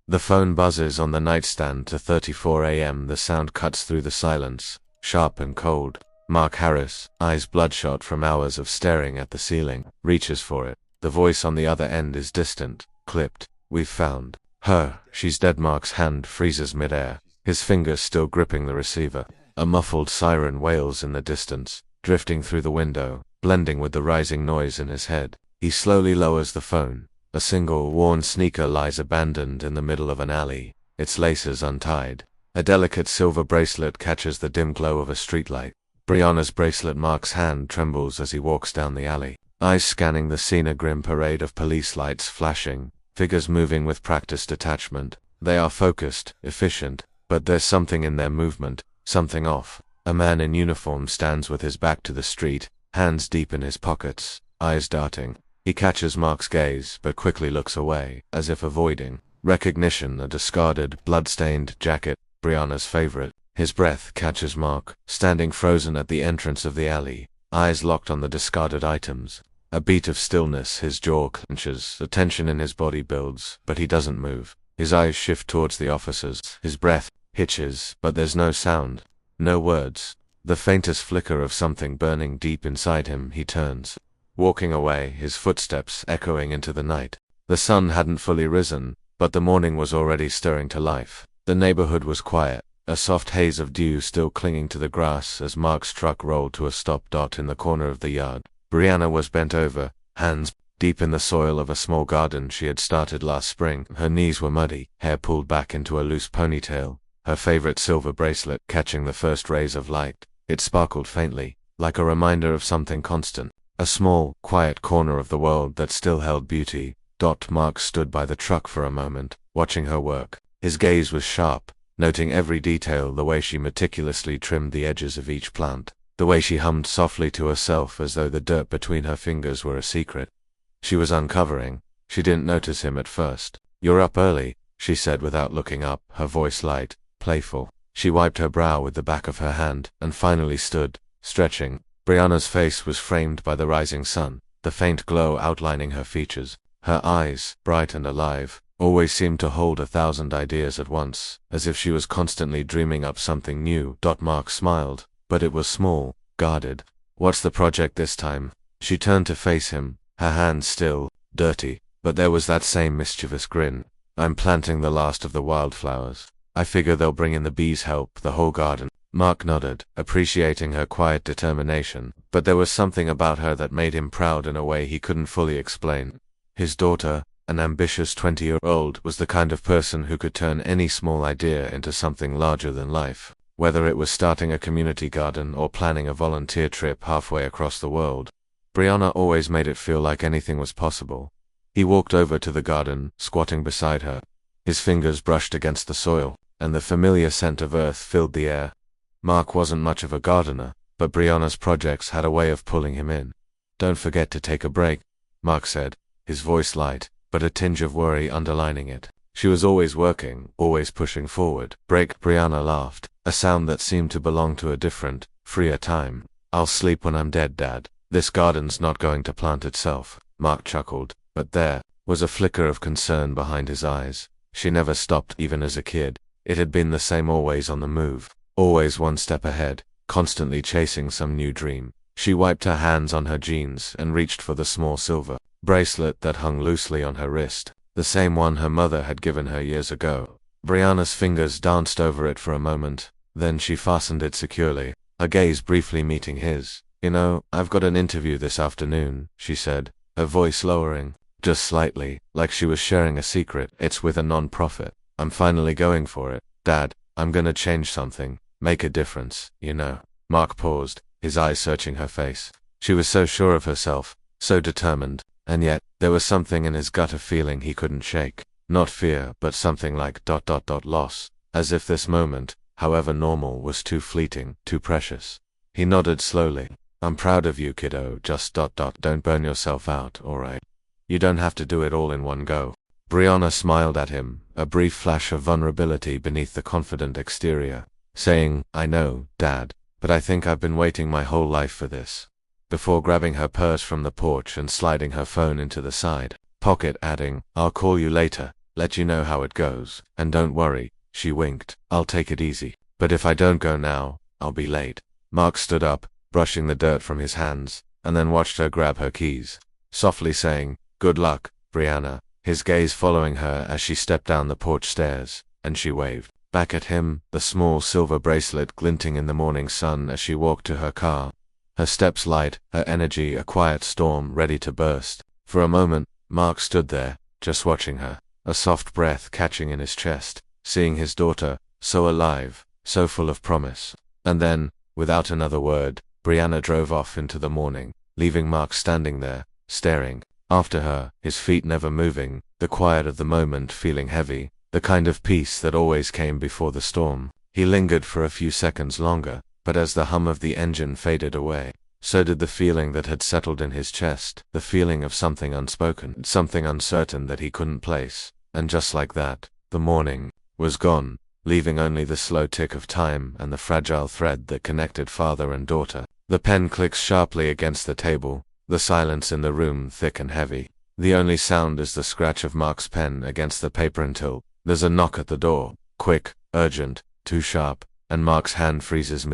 The phone buzzes on the nightstand to 34 a.m. The sound cuts through the silence, sharp and cold. Mark Harris, eyes bloodshot from hours of staring at the ceiling, reaches for it. The voice on the other end is distant, clipped. "We've found her. She's dead." Mark's hand freezes midair, his fingers still gripping the receiver. A muffled siren wails in the distance, drifting through the window, blending with the rising noise in his head. He slowly lowers the phone. A single, worn sneaker lies abandoned in the middle of an alley, its laces untied. A delicate silver bracelet catches the dim glow of a streetlight. Brianna's bracelet. Mark's hand trembles as he walks down the alley, eyes scanning the scene. A grim parade of police lights flashing, figures moving with practiced detachment. They are focused, efficient, but there's something in their movement, something off. A man in uniform stands with his back to the street, hands deep in his pockets, eyes darting. He catches Mark's gaze, but quickly looks away, as if avoiding recognition. A discarded, blood-stained jacket, Brianna's favorite. His breath catches Mark, standing frozen at the entrance of the alley, eyes locked on the discarded items. A beat of stillness. His jaw clenches, the tension in his body builds, but he doesn't move. His eyes shift towards the officers. His breath hitches, but there's no sound, no words. The faintest flicker of something burning deep inside him. He turns, walking away, his footsteps echoing into the night. The sun hadn't fully risen, but the morning was already stirring to life. The neighborhood was quiet, a soft haze of dew still clinging to the grass as Mark's truck rolled to a stop. In the corner of the yard, Brianna was bent over, hands deep in the soil of a small garden she had started last spring. Her knees were muddy, hair pulled back into a loose ponytail, her favorite silver bracelet catching the first rays of light. It sparkled faintly, like a reminder of something constant. A small, quiet corner of the world that still held beauty. Mark stood by the truck for a moment, watching her work. His gaze was sharp, noting every detail. The way she meticulously trimmed the edges of each plant, the way she hummed softly to herself as though the dirt between her fingers were a secret she was uncovering. She didn't notice him at first. "You're up early," she said without looking up, her voice light, playful. She wiped her brow with the back of her hand, and finally stood, stretching. Brianna's face was framed by the rising sun, the faint glow outlining her features. Her eyes, bright and alive, always seemed to hold 1,000 ideas at once, as if she was constantly dreaming up something new. Mark smiled, but it was small, guarded. "What's the project this time?" She turned to face him, her hands still, dirty, but there was that same mischievous grin. "I'm planting the last of the wildflowers. I figure they'll bring in the bees' help, the whole garden." Mark nodded, appreciating her quiet determination, but there was something about her that made him proud in a way he couldn't fully explain. His daughter, an ambitious 20-year-old, was the kind of person who could turn any small idea into something larger than life, whether it was starting a community garden or planning a volunteer trip halfway across the world. Brianna always made it feel like anything was possible. He walked over to the garden, squatting beside her. His fingers brushed against the soil, and the familiar scent of earth filled the air. Mark wasn't much of a gardener, but Brianna's projects had a way of pulling him in. "Don't forget to take a break," Mark said, his voice light, but a tinge of worry underlining it. She was always working, always pushing forward. "Break?" Brianna laughed, a sound that seemed to belong to a different, freer time. "I'll sleep when I'm dead, Dad. This garden's not going to plant itself." Mark chuckled, but there was a flicker of concern behind his eyes. She never stopped, even as a kid. It had been the same, always on the move, always one step ahead, constantly chasing some new dream. She wiped her hands on her jeans and reached for the small silver bracelet that hung loosely on her wrist, the same one her mother had given her years ago. Brianna's fingers danced over it for a moment, then she fastened it securely, her gaze briefly meeting his. "You know, I've got an interview this afternoon," she said, her voice lowering, just slightly, like she was sharing a secret. "It's with a non-profit. I'm finally going for it, Dad. I'm gonna change something, make a difference, you know." Mark paused, his eyes searching her face. She was so sure of herself, so determined, and yet there was something in his gut, a feeling he couldn't shake. Not fear, but something like loss, as if this moment, however normal, was too fleeting, too precious. He nodded slowly. "I'm proud of you, kiddo, just don't burn yourself out, alright? You don't have to do it all in one go." Brianna smiled at him, a brief flash of vulnerability beneath the confident exterior, saying, "I know, Dad, but I think I've been waiting my whole life for this," before grabbing her purse from the porch and sliding her phone into the side pocket, adding, "I'll call you later." let you know how it goes. And don't worry, she winked, I'll take it easy. But if I don't go now, I'll be late. Mark stood up, brushing the dirt from his hands, and then watched her grab her keys, softly saying, good luck, Brianna, his gaze following her as she stepped down the porch stairs, and she waved back at him, the small silver bracelet glinting in the morning sun as she walked to her car. Her steps light, her energy a quiet storm ready to burst. For a moment, Mark stood there, just watching her, a soft breath catching in his chest, seeing his daughter, so alive, so full of promise. And then, without another word, Brianna drove off into the morning, leaving Mark standing there, staring after her, his feet never moving, the quiet of the moment feeling heavy, the kind of peace that always came before the storm. He lingered for a few seconds longer, but as the hum of the engine faded away, so did the feeling that had settled in his chest, the feeling of something unspoken, something uncertain that he couldn't place. And just like that, the morning was gone, leaving only the slow tick of time and the fragile thread that connected father and daughter. The pen clicks sharply against the table, the silence in the room thick and heavy. The only sound is the scratch of Mark's pen against the paper until there's a knock at the door, quick, urgent, too sharp, and Mark's hand freezes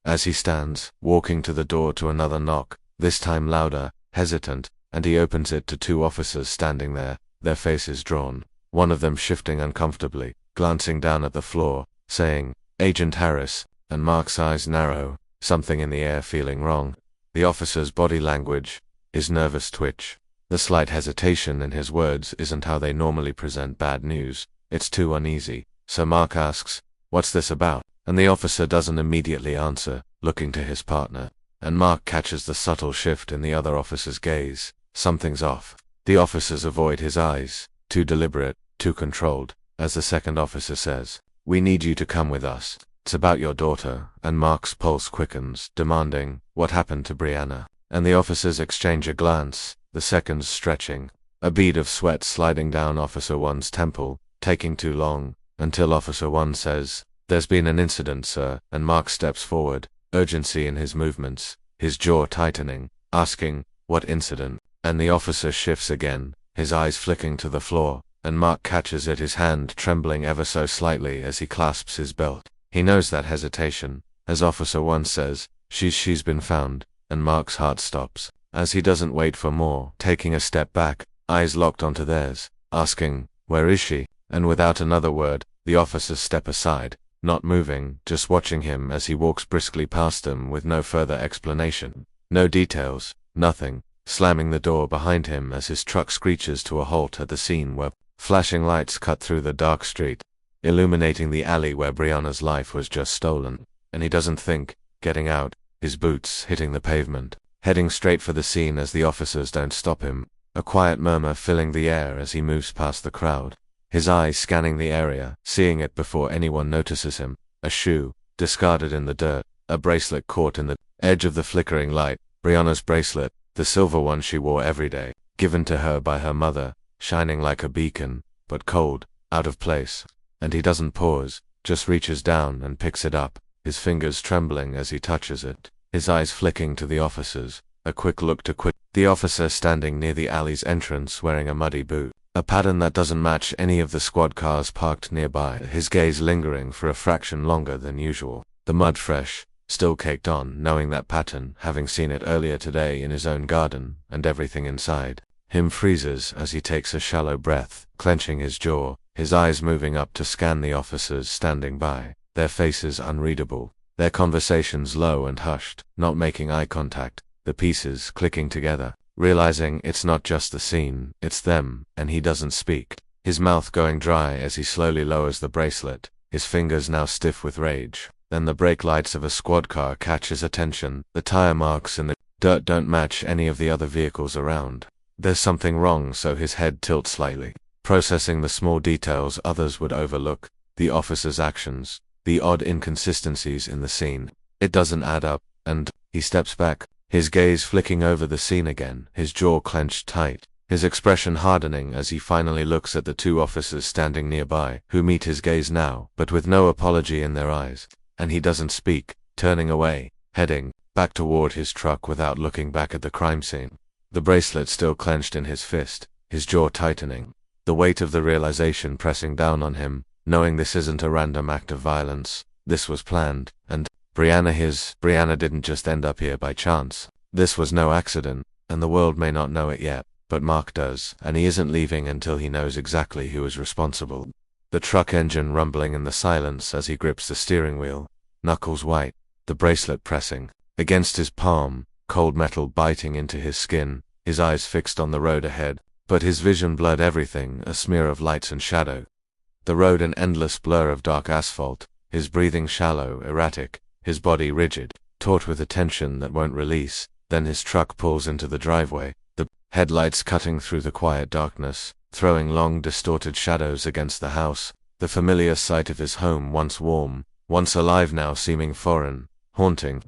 as he stands, walking to the door to another knock, this time louder, hesitant, and he opens it to two officers standing there, their faces drawn, one of them shifting uncomfortably, glancing down at the floor, saying, Agent Harris, and Mark's eyes narrow, something in the air feeling wrong. The officer's body language, his nervous twitch, the slight hesitation in his words isn't how they normally present bad news, it's too uneasy. So Mark asks, what's this about? And the officer doesn't immediately answer, looking to his partner. And Mark catches the subtle shift in the other officer's gaze. Something's off. The officers avoid his eyes, too deliberate, too controlled, as the second officer says, we need you to come with us. It's about your daughter. And Mark's pulse quickens, demanding, what happened to Brianna? And the officers exchange a glance, the seconds stretching, a bead of sweat sliding down Officer One's temple, taking too long, until Officer One says, there's been an incident, sir, and Mark steps forward, urgency in his movements, his jaw tightening, asking, what incident? And the officer shifts again, his eyes flicking to the floor, and Mark catches at his hand trembling ever so slightly as he clasps his belt. He knows that hesitation, as Officer One says, she's been found, and Mark's heart stops, as he doesn't wait for more, taking a step back, eyes locked onto theirs, asking, where is she? And without another word, the officers step aside, not moving, just watching him as he walks briskly past them with no further explanation. No details, nothing, slamming the door behind him as his truck screeches to a halt at the scene where flashing lights cut through the dark street, illuminating the alley where Brianna's life was just stolen. And he doesn't think, getting out, his boots hitting the pavement, heading straight for the scene as the officers don't stop him, a quiet murmur filling the air as he moves past the crowd. His eyes scanning the area, seeing it before anyone notices him, a shoe, discarded in the dirt, a bracelet caught in the edge of the flickering light, Brianna's bracelet, the silver one she wore every day, given to her by her mother, shining like a beacon, but cold, out of place. And he doesn't pause, just reaches down and picks it up, his fingers trembling as he touches it, his eyes flicking to the officers, a quick look to the officer standing near the alley's entrance wearing a muddy boot. A pattern that doesn't match any of the squad cars parked nearby, his gaze lingering for a fraction longer than usual. The mud fresh, still caked on, knowing that pattern, having seen it earlier today in his own garden, and everything inside him freezes as he takes a shallow breath, clenching his jaw, his eyes moving up to scan the officers standing by, their faces unreadable, their conversations low and hushed, not making eye contact, the pieces clicking together. Realizing it's not just the scene, it's them, and he doesn't speak, his mouth going dry as he slowly lowers the bracelet, his fingers now stiff with rage. Then the brake lights of a squad car catch his attention, the tire marks in the dirt don't match any of the other vehicles around. There's something wrong, so his head tilts slightly, processing the small details others would overlook, the officer's actions, the odd inconsistencies in the scene. It doesn't add up, and he steps back, his gaze flicking over the scene again, his jaw clenched tight, his expression hardening as he finally looks at the two officers standing nearby, who meet his gaze now, but with no apology in their eyes. And he doesn't speak, turning away, heading back toward his truck without looking back at the crime scene. The bracelet still clenched in his fist, his jaw tightening. the weight of the realization pressing down on him, knowing this isn't a random act of violence. This was planned, and Brianna didn't just end up here by chance. This was no accident, and the world may not know it yet, but Mark does, and he isn't leaving until he knows exactly who is responsible. The truck engine rumbling in the silence as he grips the steering wheel, knuckles white, the bracelet pressing against his palm, cold metal biting into his skin, his eyes fixed on the road ahead, but his vision blurred everything, a smear of lights and shadow. The road an endless blur of dark asphalt, his breathing shallow, erratic, his body rigid, taut with a tension that won't release. Then his truck pulls into the driveway, the headlights cutting through the quiet darkness, throwing long distorted shadows against the house, the familiar sight of his home once warm, once alive now seeming foreign, haunting.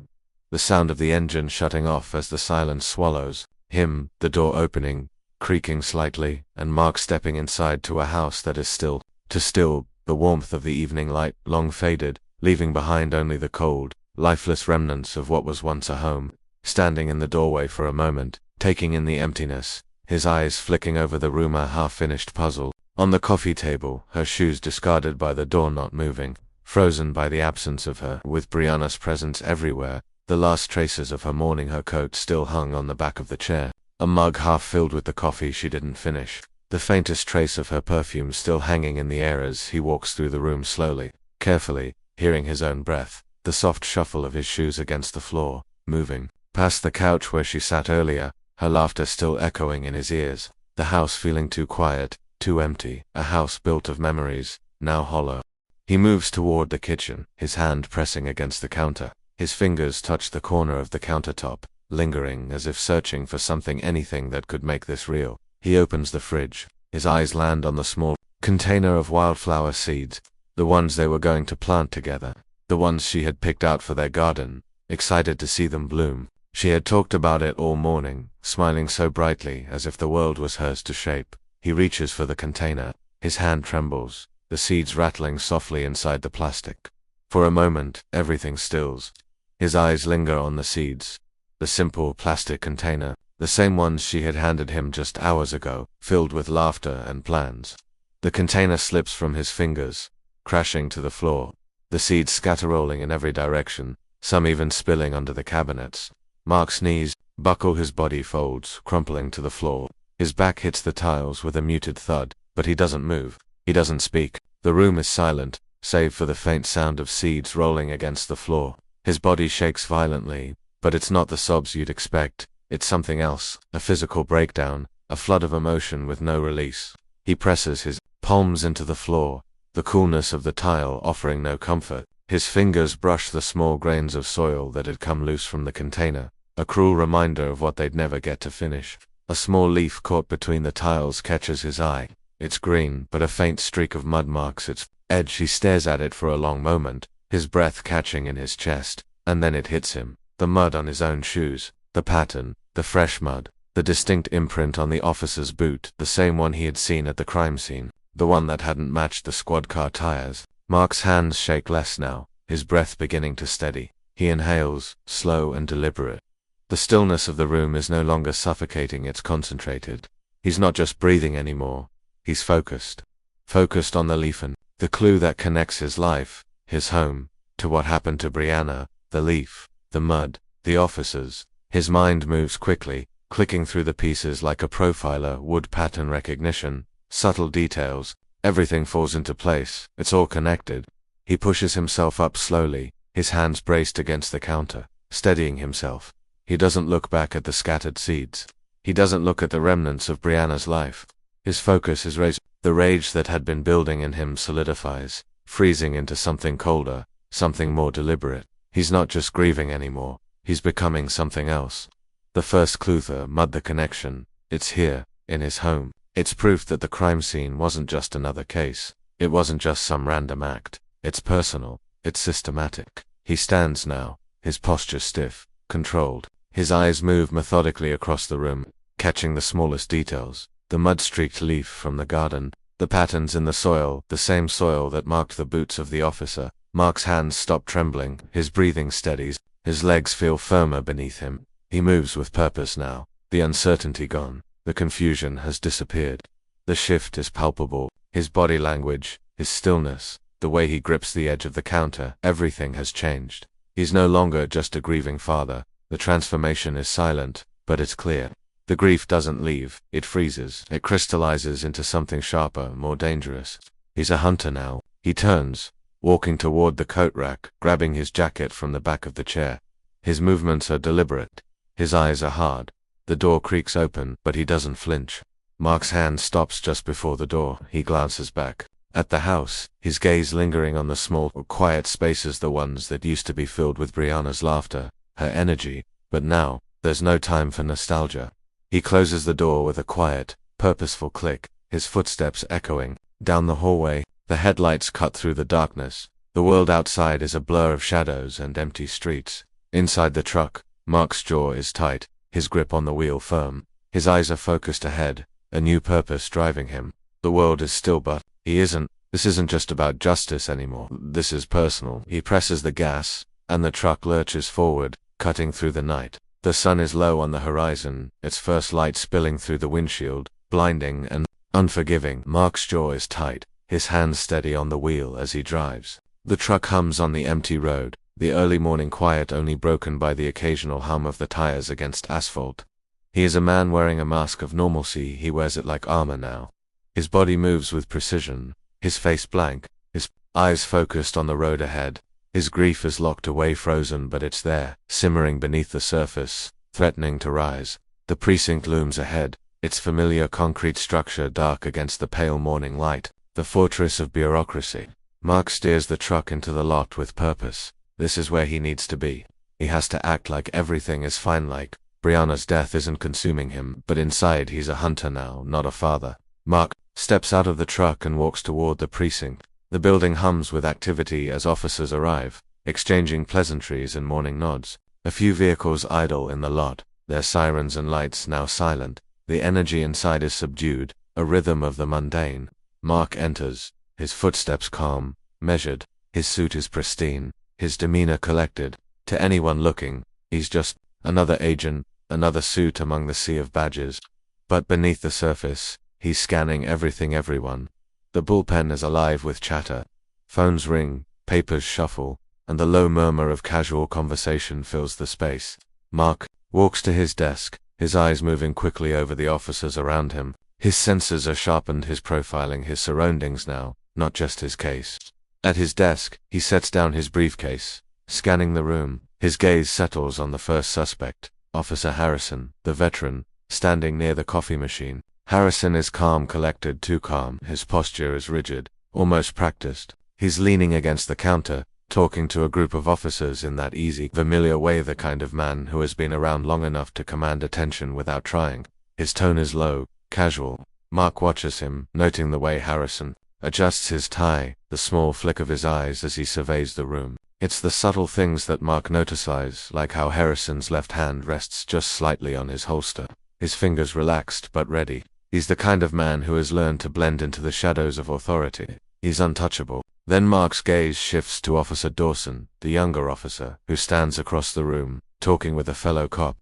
The sound of the engine shutting off as the silence swallows him, the door opening, creaking slightly, and Mark stepping inside to a house that is still, the warmth of the evening light long faded, leaving behind only the cold, lifeless remnants of what was once a home. Standing in the doorway for a moment, taking in the emptiness, his eyes flicking over the room, a half-finished puzzle. On the coffee table, her shoes discarded by the door not moving, frozen by the absence of her, with Brianna's presence everywhere, the last traces of her morning. Her coat still hung on the back of the chair, a mug half filled with the coffee she didn't finish, the faintest trace of her perfume still hanging in the air as he walks through the room slowly, carefully, hearing his own breath, the soft shuffle of his shoes against the floor, moving past the couch where she sat earlier, her laughter still echoing in his ears, the house feeling too quiet, too empty, a house built of memories, now hollow. He moves toward the kitchen, his hand pressing against the counter. His fingers touch the corner of the countertop, lingering as if searching for something, anything that could make this real. He opens the fridge. His eyes land on the small container of wildflower seeds, the ones they were going to plant together, the ones she had picked out for their garden, excited to see them bloom. She had talked about it all morning, smiling so brightly as if the world was hers to shape. He reaches for the container. His hand trembles, the seeds rattling softly inside the plastic. For a moment, everything stills. His eyes linger on the seeds. The simple plastic container, the same ones she had handed him just hours ago, filled with laughter and plans. The container slips from his fingers, crashing to the floor. The seeds scatter rolling in every direction, some even spilling under the cabinets. Mark's knees buckle, his body folds, crumpling to the floor. His back hits the tiles with a muted thud, but he doesn't move. He doesn't speak. The room is silent, save for the faint sound of seeds rolling against the floor. His body shakes violently, but it's not the sobs you'd expect. It's something else, a physical breakdown, a flood of emotion with no release. He presses his palms into the floor, the coolness of the tile offering no comfort. His fingers brush the small grains of soil that had come loose from the container, a cruel reminder of what they'd never get to finish. A small leaf caught between the tiles catches his eye. It's green, but a faint streak of mud marks its edge. He stares at it for a long moment, his breath catching in his chest, and then it hits him. The mud on his own shoes, the pattern, the fresh mud, the distinct imprint on the officer's boot, the same one he had seen at the crime scene, the one that hadn't matched the squad car tires. Mark's hands shake less now, his breath beginning to steady. He inhales, slow and deliberate. The stillness of the room is no longer suffocating, it's concentrated. He's not just breathing anymore, he's focused. Focused on the leaf and the clue that connects his life, his home, to what happened to Brianna, the leaf, the mud, the officers. His mind moves quickly, clicking through the pieces like a profiler would, pattern recognition, subtle details. Everything falls into place, it's all connected. He pushes himself up slowly, his hands braced against the counter, steadying himself. He doesn't look back at the scattered seeds. He doesn't look at the remnants of Brianna's life. His focus is raised. The rage that had been building in him solidifies, freezing into something colder, something more deliberate. He's not just grieving anymore, he's becoming something else. The first clue, the mud, the connection, it's here, in his home. It's proof that the crime scene wasn't just another case. It wasn't just some random act. It's personal. It's systematic. He stands now, his posture stiff, controlled. His eyes move methodically across the room, catching the smallest details. The mud-streaked leaf from the garden, the patterns in the soil, the same soil that marked the boots of the officer. Mark's hands stop trembling, his breathing steadies, his legs feel firmer beneath him. He moves with purpose now, the uncertainty gone. The confusion has disappeared. The shift is palpable. His body language, his stillness, the way he grips the edge of the counter, everything has changed. He's no longer just a grieving father. The transformation is silent, but it's clear. The grief doesn't leave, it freezes, it crystallizes into something sharper, more dangerous. He's a hunter now. He turns, walking toward the coat rack, grabbing his jacket from the back of the chair. His movements are deliberate. His eyes are hard. The door creaks open, but he doesn't flinch. Mark's hand stops just before the door. He glances back at the house, his gaze lingering on the small, quiet spaces, the ones that used to be filled with Brianna's laughter, her energy, but now, there's no time for nostalgia. He closes the door with a quiet, purposeful click, his footsteps echoing. Down the hallway, the headlights cut through the darkness. The world outside is a blur of shadows and empty streets. Inside the truck, Mark's jaw is tight, his grip on the wheel firm. His eyes are focused ahead, a new purpose driving him. The world is still, but this isn't just about justice anymore. This is personal. He presses the gas, and the truck lurches forward, cutting through the night. The sun is low on the horizon, its first light spilling through the windshield, blinding and unforgiving. Mark's jaw is tight, his hands steady on the wheel as he drives. The truck hums on the empty road, the early morning quiet only broken by the occasional hum of the tires against asphalt. He is a man wearing a mask of normalcy. He wears it like armor now. His body moves with precision, his face blank, his eyes focused on the road ahead. His grief is locked away, frozen, but it's there, simmering beneath the surface, threatening to rise. The precinct looms ahead, its familiar concrete structure dark against the pale morning light, the fortress of bureaucracy. Mark steers the truck into the lot with purpose. This is where he needs to be. He has to act like everything is fine, like Brianna's death isn't consuming him, but inside he's a hunter now, not a father. Mark steps out of the truck and walks toward the precinct. The building hums with activity as officers arrive, exchanging pleasantries and morning nods. A few vehicles idle in the lot, their sirens and lights now silent. The energy inside is subdued, a rhythm of the mundane. Mark enters, his footsteps calm, measured, his suit is pristine, his demeanor collected. To anyone looking, he's just another agent, another suit among the sea of badges. But beneath the surface, he's scanning everything, everyone. The bullpen is alive with chatter. Phones ring, papers shuffle, and the low murmur of casual conversation fills the space. Mark walks to his desk, his eyes moving quickly over the officers around him. His senses are sharpened, his profiling his surroundings now, not just his case. At his desk, he sets down his briefcase, scanning the room. His gaze settles on the first suspect, Officer Harrison, the veteran, standing near the coffee machine. Harrison is calm, collected, too calm. His posture is rigid, almost practiced. He's leaning against the counter, talking to a group of officers in that easy, familiar way, the kind of man who has been around long enough to command attention without trying. His tone is low, casual. Mark watches him, noting the way Harrison adjusts his tie, the small flick of his eyes as he surveys the room. It's the subtle things that Mark notices, like how Harrison's left hand rests just slightly on his holster, his fingers relaxed but ready. He's the kind of man who has learned to blend into the shadows of authority. He's untouchable. Then Mark's gaze shifts to Officer Dawson, the younger officer, who stands across the room, talking with a fellow cop.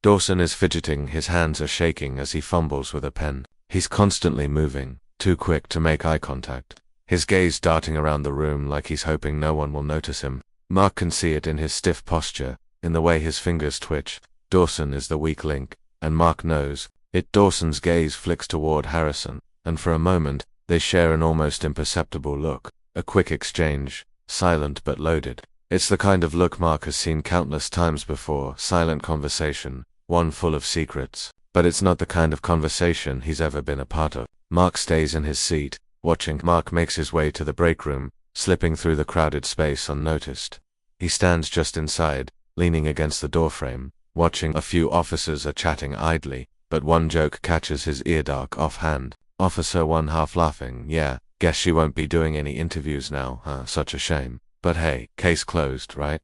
Dawson is fidgeting, his hands are shaking as he fumbles with a pen. He's constantly moving, too quick to make eye contact. His gaze darting around the room like he's hoping no one will notice him. Mark can see it in his stiff posture, in the way his fingers twitch. Dawson is the weak link, and Mark knows it. Dawson's gaze flicks toward Harrison, and for a moment, they share an almost imperceptible look. A quick exchange, silent but loaded. It's the kind of look Mark has seen countless times before, silent conversation, one full of secrets. But it's not the kind of conversation he's ever been a part of. Mark stays in his seat, watching. Mark makes his way to the break room, slipping through the crowded space unnoticed. He stands just inside, leaning against the doorframe, watching. A few officers are chatting idly, but one joke catches his ear, dark offhand. Officer 1 half laughing, "Yeah, guess she won't be doing any interviews now, huh? Such a shame. But hey, case closed, right?"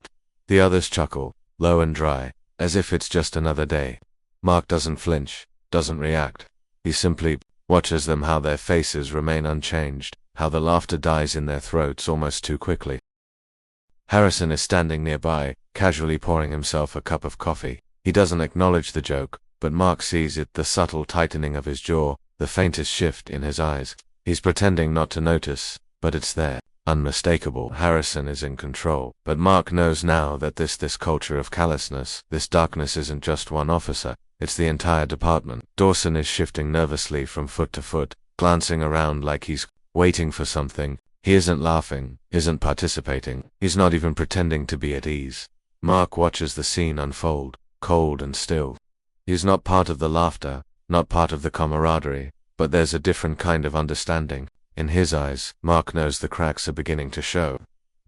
The others chuckle, low and dry, as if it's just another day. Mark doesn't flinch, doesn't react. He simply watches them, how their faces remain unchanged, how the laughter dies in their throats almost too quickly. Harrison is standing nearby, casually pouring himself a cup of coffee. He doesn't acknowledge the joke, but Mark sees it, the subtle tightening of his jaw, the faintest shift in his eyes. He's pretending not to notice, but it's there. Unmistakable. Harrison is in control. But Mark knows now that this culture of callousness, this darkness isn't just one officer, it's the entire department. Dawson is shifting nervously from foot to foot, glancing around like he's waiting for something. He isn't laughing, isn't participating, he's not even pretending to be at ease. Mark watches the scene unfold, cold and still. He's not part of the laughter, not part of the camaraderie, but there's a different kind of understanding. In his eyes, Mark knows the cracks are beginning to show.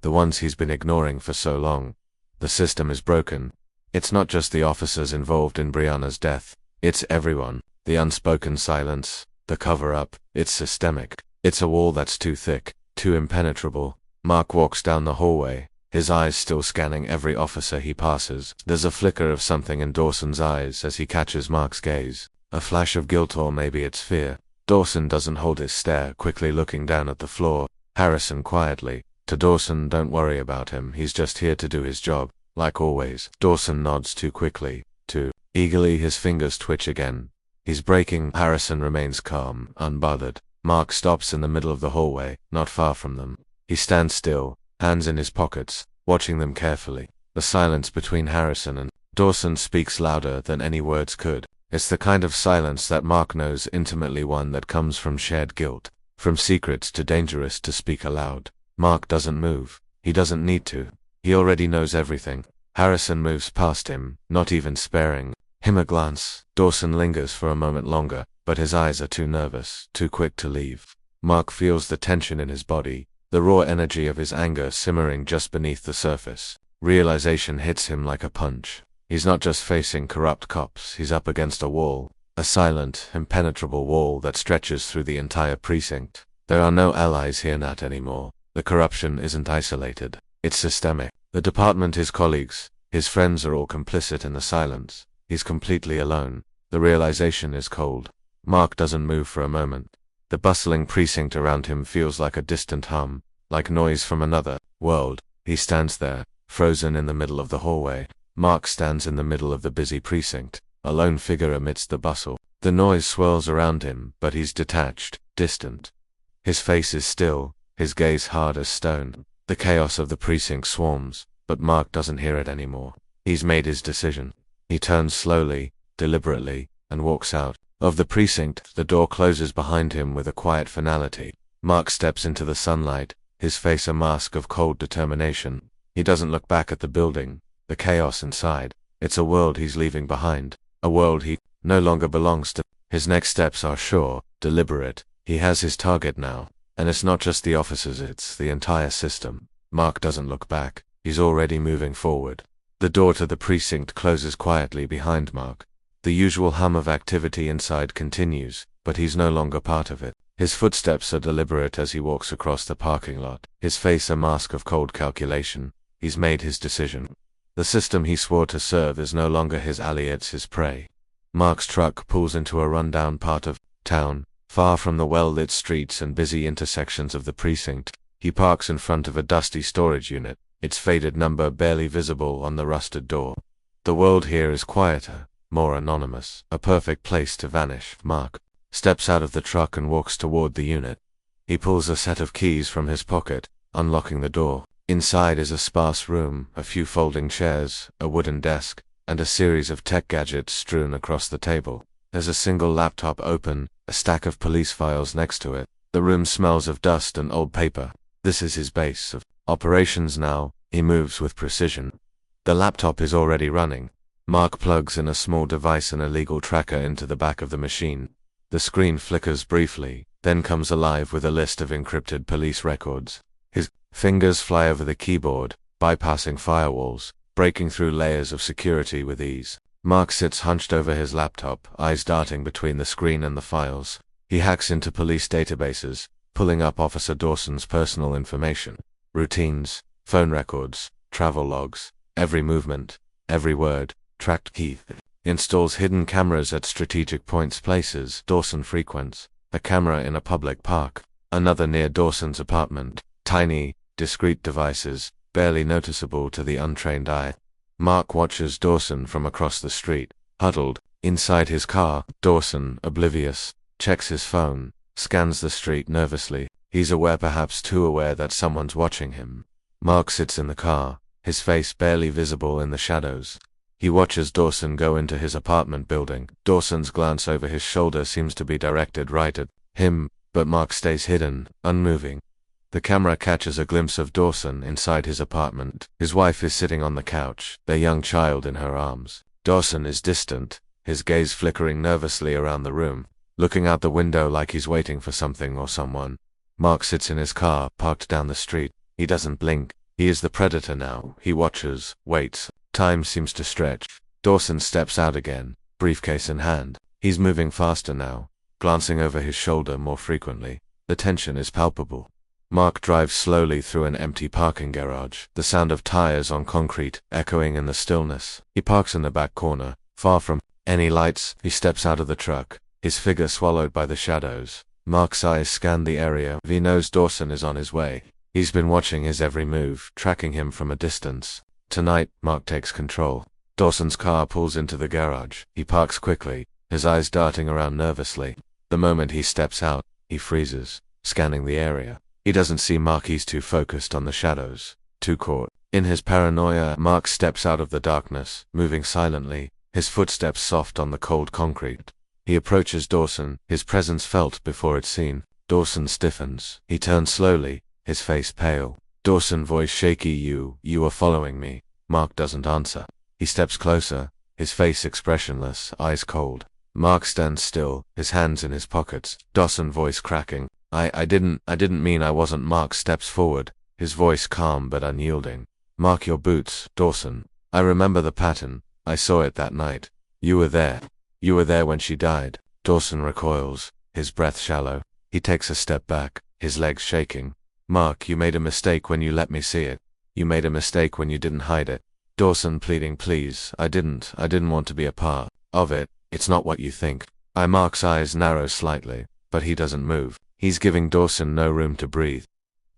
The ones he's been ignoring for so long. The system is broken. It's not just the officers involved in Brianna's death. It's everyone. The unspoken silence, the cover-up, it's systemic. It's a wall that's too thick, too impenetrable. Mark walks down the hallway, his eyes still scanning every officer he passes. There's a flicker of something in Dawson's eyes as he catches Mark's gaze. A flash of guilt, or maybe it's fear. Dawson doesn't hold his stare, quickly looking down at the floor. Harrison quietly. To Dawson, don't worry about him, he's just here to do his job. Like always. Dawson nods too quickly, too eagerly. His fingers twitch again. He's breaking. Harrison remains calm, unbothered. Mark stops in the middle of the hallway, not far from them. He stands still, hands in his pockets, watching them carefully. The silence between Harrison and Dawson speaks louder than any words could. It's the kind of silence that Mark knows intimately, one that comes from shared guilt, from secrets too dangerous to speak aloud. Mark doesn't move. He doesn't need to. He already knows everything. Harrison moves past him, not even sparing him a glance. Dawson lingers for a moment longer, but his eyes are too nervous, too quick to leave. Mark feels the tension in his body, the raw energy of his anger simmering just beneath the surface. Realization hits him like a punch. He's not just facing corrupt cops, he's up against a wall. A silent, impenetrable wall that stretches through the entire precinct. There are no allies here, not anymore. The corruption isn't isolated. It's systemic. The department, his colleagues, his friends are all complicit in the silence. He's completely alone. The realization is cold. Mark doesn't move for a moment. The bustling precinct around him feels like a distant hum, like noise from another world. He stands there, frozen in the middle of the hallway. Mark stands in the middle of the busy precinct, a lone figure amidst the bustle. The noise swirls around him, but he's detached, distant. His face is still, his gaze hard as stone. The chaos of the precinct swarms, but Mark doesn't hear it anymore. He's made his decision. He turns slowly, deliberately, and walks out of the precinct. The door closes behind him with a quiet finality. Mark steps into the sunlight, his face a mask of cold determination. He doesn't look back at the building, the chaos inside. It's a world he's leaving behind, a world he no longer belongs to. His next steps are sure, deliberate. He has his target now, and it's not just the officers, it's the entire system. Mark doesn't look back, he's already moving forward. The door to the precinct closes quietly behind Mark. The usual hum of activity inside continues, but he's no longer part of it. His footsteps are deliberate as he walks across the parking lot, his face a mask of cold calculation. He's made his decision. The system he swore to serve is no longer his ally, it's his prey. Mark's truck pulls into a rundown part of town, far from the well-lit streets and busy intersections of the precinct. He parks in front of a dusty storage unit, its faded number barely visible on the rusted door. The world here is quieter, more anonymous, a perfect place to vanish. Mark steps out of the truck and walks toward the unit. He pulls a set of keys from his pocket, unlocking the door. Inside is a sparse room, a few folding chairs, a wooden desk, and a series of tech gadgets strewn across the table. There's a single laptop open, a stack of police files next to it. The room smells of dust and old paper. This is his base of operations now. He moves with precision. The laptop is already running. Mark plugs in a small device and a legal tracker into the back of the machine. The screen flickers briefly, then comes alive with a list of encrypted police records. His fingers fly over the keyboard, bypassing firewalls, breaking through layers of security with ease. Mark sits hunched over his laptop, eyes darting between the screen and the files. He hacks into police databases, pulling up Officer Dawson's personal information. Routines, phone records, travel logs, every movement, every word, tracked key. Installs hidden cameras at strategic places Dawson frequents. A camera in a public park, another near Dawson's apartment. Tiny, discreet devices, barely noticeable to the untrained eye. Mark watches Dawson from across the street, huddled inside his car. Dawson, oblivious, checks his phone, scans the street nervously. He's aware, perhaps too aware, that someone's watching him. Mark sits in the car, his face barely visible in the shadows. He watches Dawson go into his apartment building. Dawson's glance over his shoulder seems to be directed right at him, but Mark stays hidden, unmoving. The camera catches a glimpse of Dawson inside his apartment. His wife is sitting on the couch, their young child in her arms. Dawson is distant, his gaze flickering nervously around the room, looking out the window like he's waiting for something or someone. Mark sits in his car, parked down the street. He doesn't blink. He is the predator now. He watches, waits. Time seems to stretch. Dawson steps out again, briefcase in hand. He's moving faster now, glancing over his shoulder more frequently. The tension is palpable. Mark drives slowly through an empty parking garage, the sound of tires on concrete echoing in the stillness. He parks in the back corner, far from any lights. He steps out of the truck, his figure swallowed by the shadows. Mark's eyes scan the area. He knows Dawson is on his way. He's been watching his every move, tracking him from a distance. Tonight, Mark takes control. Dawson's car pulls into the garage. He parks quickly, his eyes darting around nervously. The moment he steps out, he freezes, scanning the area. He doesn't see Mark. He's too focused on the shadows, too caught in his paranoia. Mark steps out of the darkness, moving silently, his footsteps soft on the cold concrete. He approaches Dawson, his presence felt before it's seen. Dawson stiffens. He turns slowly, his face pale. Dawson, voice shaky. You are following me. Mark doesn't answer. He steps closer, his face expressionless, eyes cold. Mark stands still, his hands in his pockets. Dawson, voice cracking. I didn't mean I wasn't. Mark steps forward, his voice calm but unyielding. Mark, your boots, Dawson. I remember the pattern. I saw it that night. You were there. You were there when she died. Dawson recoils, his breath shallow. He takes a step back, his legs shaking. Mark, you made a mistake when you let me see it. You made a mistake when you didn't hide it. Dawson, pleading, please, I didn't want to be a part of it. It's not what you think. Mark's eyes narrow slightly, but he doesn't move. He's giving Dawson no room to breathe.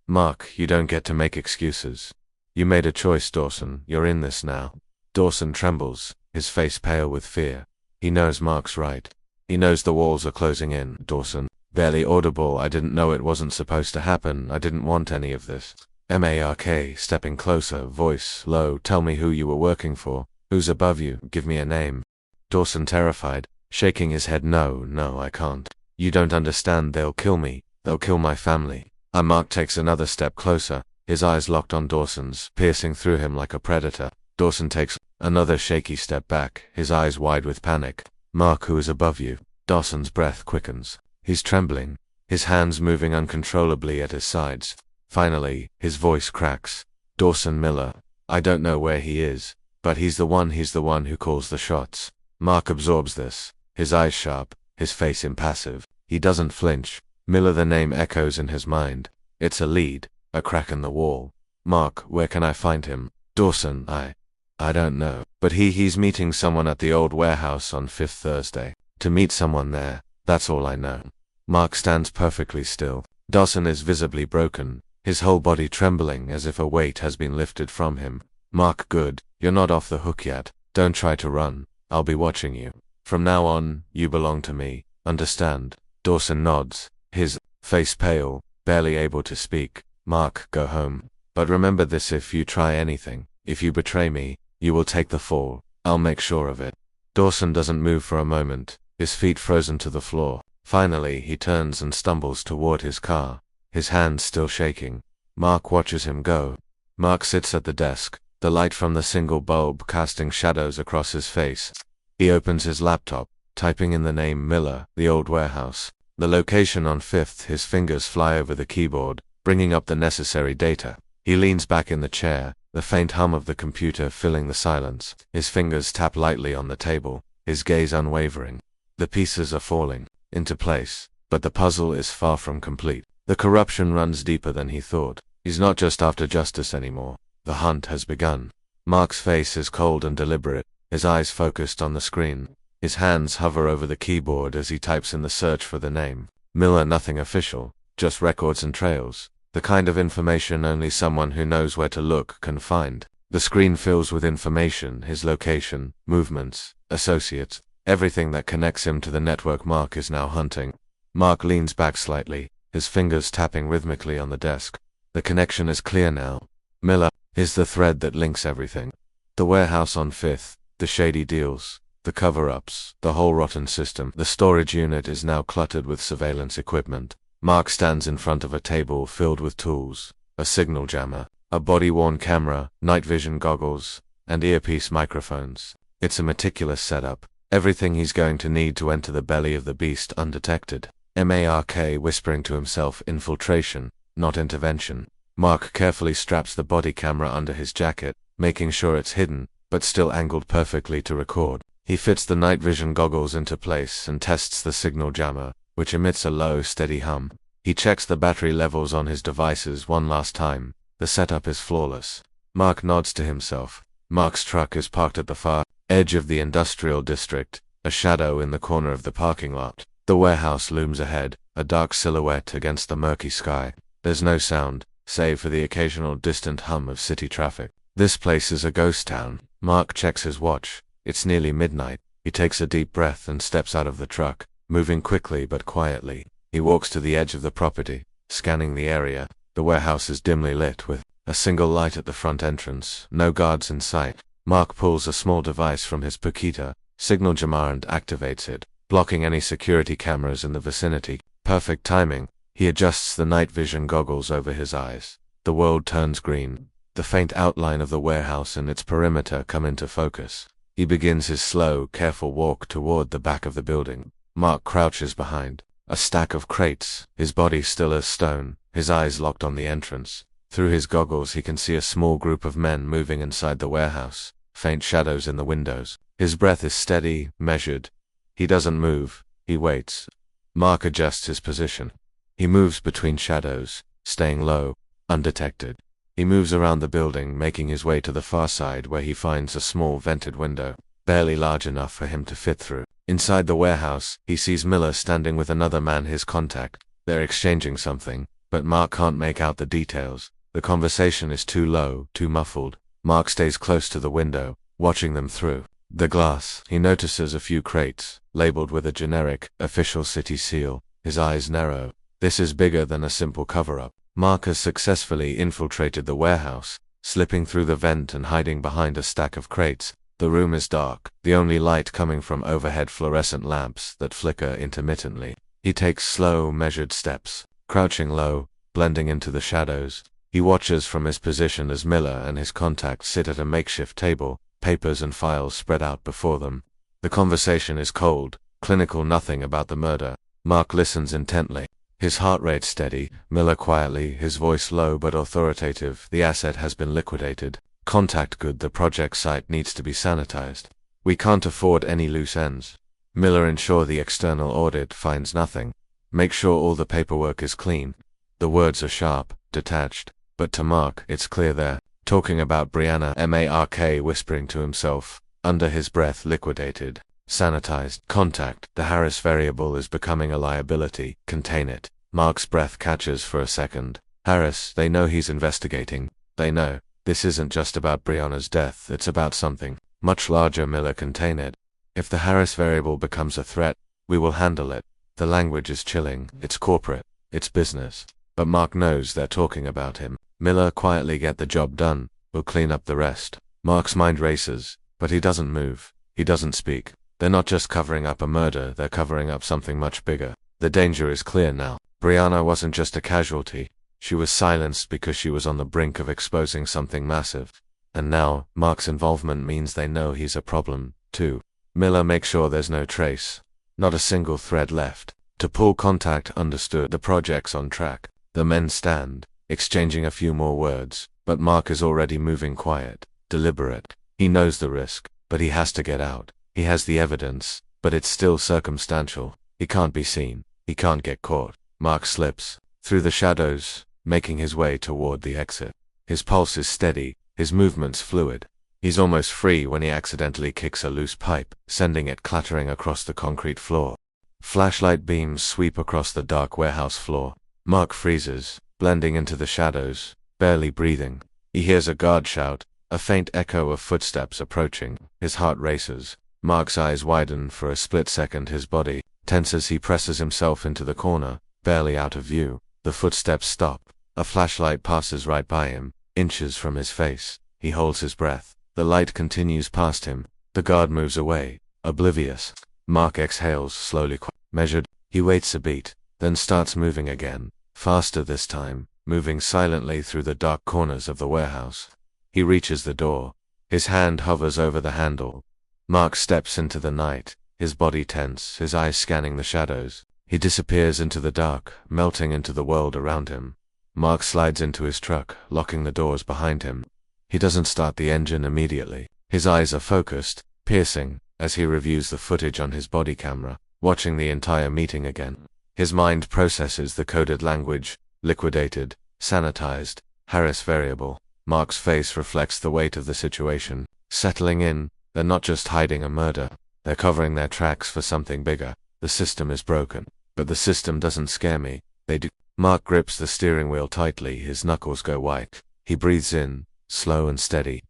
Mark, you don't get to make excuses. You made a choice, Dawson. You're in this now. Dawson trembles, his face pale with fear. He knows Mark's right. He knows the walls are closing in. Dawson, barely audible. I didn't know it wasn't supposed to happen. I didn't want any of this. Mark, stepping closer, voice low. Tell me who you were working for. Who's above you? Give me a name. Dawson, terrified, shaking his head. No, I can't. You don't understand. They'll kill me. They'll kill my family. Mark takes another step closer, his eyes locked on Dawson's, piercing through him like a predator. Dawson takes another shaky step back, his eyes wide with panic. Mark, who is above you? Dawson's breath quickens. He's trembling, his hands moving uncontrollably at his sides. Finally, his voice cracks. Dawson, Miller. I don't know where he is, but he's the one who calls the shots. Mark absorbs this, his eyes sharp, his face impassive. He doesn't flinch. Miller, the name echoes in his mind. It's a lead, a crack in the wall. Mark, where can I find him? Dawson, I don't know, but he's meeting someone at the old warehouse on 5th Thursday. To meet someone there, that's all I know. Mark stands perfectly still. Dawson is visibly broken, his whole body trembling as if a weight has been lifted from him. Mark, good, you're not off the hook yet. Don't try to run. I'll be watching you. From now on, you belong to me. Understand? Dawson nods, his face pale, barely able to speak. Mark, go home. But remember this: if you try anything, if you betray me, you will take the fall. I'll make sure of it. Dawson doesn't move for a moment, his feet frozen to the floor. Finally, he turns and stumbles toward his car, his hands still shaking. Mark watches him go. Mark sits at the desk, the light from the single bulb casting shadows across his face. He opens his laptop, typing in the name Miller, the old warehouse, the location on 5th. His fingers fly over the keyboard, bringing up the necessary data. He leans back in the chair, the faint hum of the computer filling the silence. His fingers tap lightly on the table, his gaze unwavering. The pieces are falling into place, but the puzzle is far from complete. The corruption runs deeper than he thought. He's not just after justice anymore. The hunt has begun. Mark's face is cold and deliberate, his eyes focused on the screen. His hands hover over the keyboard as he types in the search for the name. Miller, nothing official, just records and trails. The kind of information only someone who knows where to look can find. The screen fills with information: his location, movements, associates, everything that connects him to the network Mark is now hunting. Mark leans back slightly, his fingers tapping rhythmically on the desk. The connection is clear now. Miller is the thread that links everything. The warehouse on 5th, the shady deals, the cover-ups, the whole rotten system. The storage unit is now cluttered with surveillance equipment. Mark stands in front of a table filled with tools, a signal jammer, a body-worn camera, night vision goggles, and earpiece microphones. It's a meticulous setup, everything he's going to need to enter the belly of the beast undetected. Mark whispering to himself, infiltration, not intervention. Mark carefully straps the body camera under his jacket, making sure it's hidden, but still angled perfectly to record. He fits the night vision goggles into place and tests the signal jammer, which emits a low, steady hum. He checks the battery levels on his devices one last time. The setup is flawless. Mark nods to himself. Mark's truck is parked at the far edge of the industrial district, a shadow in the corner of the parking lot. The warehouse looms ahead, a dark silhouette against the murky sky. There's no sound, save for the occasional distant hum of city traffic. This place is a ghost town. Mark checks his watch. It's nearly midnight. He takes a deep breath and steps out of the truck, moving quickly but quietly. He walks to the edge of the property, scanning the area. The warehouse is dimly lit with a single light at the front entrance, no guards in sight. Mark pulls a small device from his pocketa, signal jammer, and activates it, blocking any security cameras in the vicinity. Perfect timing. He adjusts the night vision goggles over his eyes. The world turns green. The faint outline of the warehouse and its perimeter come into focus. He begins his slow, careful walk toward the back of the building. Mark crouches behind a stack of crates, his body still as stone, his eyes locked on the entrance. Through his goggles he can see a small group of men moving inside the warehouse, faint shadows in the windows. His breath is steady, measured. He doesn't move. He waits. Mark adjusts his position. He moves between shadows, staying low, undetected. He moves around the building, making his way to the far side where he finds a small vented window, barely large enough for him to fit through. Inside the warehouse, he sees Miller standing with another man, his contact. They're exchanging something, but Mark can't make out the details. The conversation is too low, too muffled. Mark stays close to the window, watching them through the glass. He notices a few crates, labeled with a generic, official city seal. His eyes narrow. This is bigger than a simple cover-up. Mark has successfully infiltrated the warehouse, slipping through the vent and hiding behind a stack of crates. The room is dark, the only light coming from overhead fluorescent lamps that flicker intermittently. He takes slow, measured steps, crouching low, blending into the shadows. He watches from his position as Miller and his contact sit at a makeshift table, papers and files spread out before them. The conversation is cold, clinical, nothing about the murder. Mark listens intently. His heart rate steady, Miller quietly, his voice low but authoritative. The asset has been liquidated. Contact good, the project site needs to be sanitized. We can't afford any loose ends. Miller, ensure the external audit finds nothing. Make sure all the paperwork is clean. The words are sharp, detached, but to Mark, it's clear they're talking about Brianna. Mark whispering to himself, under his breath, liquidated, sanitized. Contact, the Harris variable is becoming a liability. Contain it. Mark's breath catches for a second. Harris, they know he's investigating. They know. This isn't just about Brianna's death, it's about something much larger. Miller, contain it. If the Harris variable becomes a threat, we will handle it. The language is chilling. It's corporate. It's business. But Mark knows they're talking about him. Miller, quietly get the job done. We'll clean up the rest. Mark's mind races, but he doesn't move. He doesn't speak. They're not just covering up a murder, they're covering up something much bigger. The danger is clear now. Brianna wasn't just a casualty. She was silenced because she was on the brink of exposing something massive. And now, Mark's involvement means they know he's a problem, too. Miller, make sure there's no trace. Not a single thread left. To pull contact, understood. The project's on track. The men stand, exchanging a few more words, but Mark is already moving quiet, deliberate. He knows the risk, but he has to get out. He has the evidence, but it's still circumstantial. He can't be seen. He can't get caught. Mark slips through the shadows, making his way toward the exit. His pulse is steady, his movements fluid. He's almost free when he accidentally kicks a loose pipe, sending it clattering across the concrete floor. Flashlight beams sweep across the dark warehouse floor. Mark freezes, blending into the shadows, barely breathing. He hears a guard shout, a faint echo of footsteps approaching. His heart races. Mark's eyes widen for a split second, his body Tense as he presses himself into the corner, barely out of view, the footsteps stop. A flashlight passes right by him, inches from his face. He holds his breath. The light continues past him. The guard moves away, oblivious. Mark exhales slowly, measured. He waits a beat, then starts moving again, faster this time, moving silently through the dark corners of the warehouse. He reaches the door. His hand hovers over the handle. Mark steps into the night, his body tense, his eyes scanning the shadows. He disappears into the dark, melting into the world around him. Mark slides into his truck, locking the doors behind him. He doesn't start the engine immediately. His eyes are focused, piercing, as he reviews the footage on his body camera, watching the entire meeting again. His mind processes the coded language: liquidated, sanitized, Harris variable. Mark's face reflects the weight of the situation, settling in. They're not just hiding a murder. They're covering their tracks for something bigger. The system is broken. But the system doesn't scare me. They do. Mark grips the steering wheel tightly, his knuckles go white. He breathes in, slow and steady.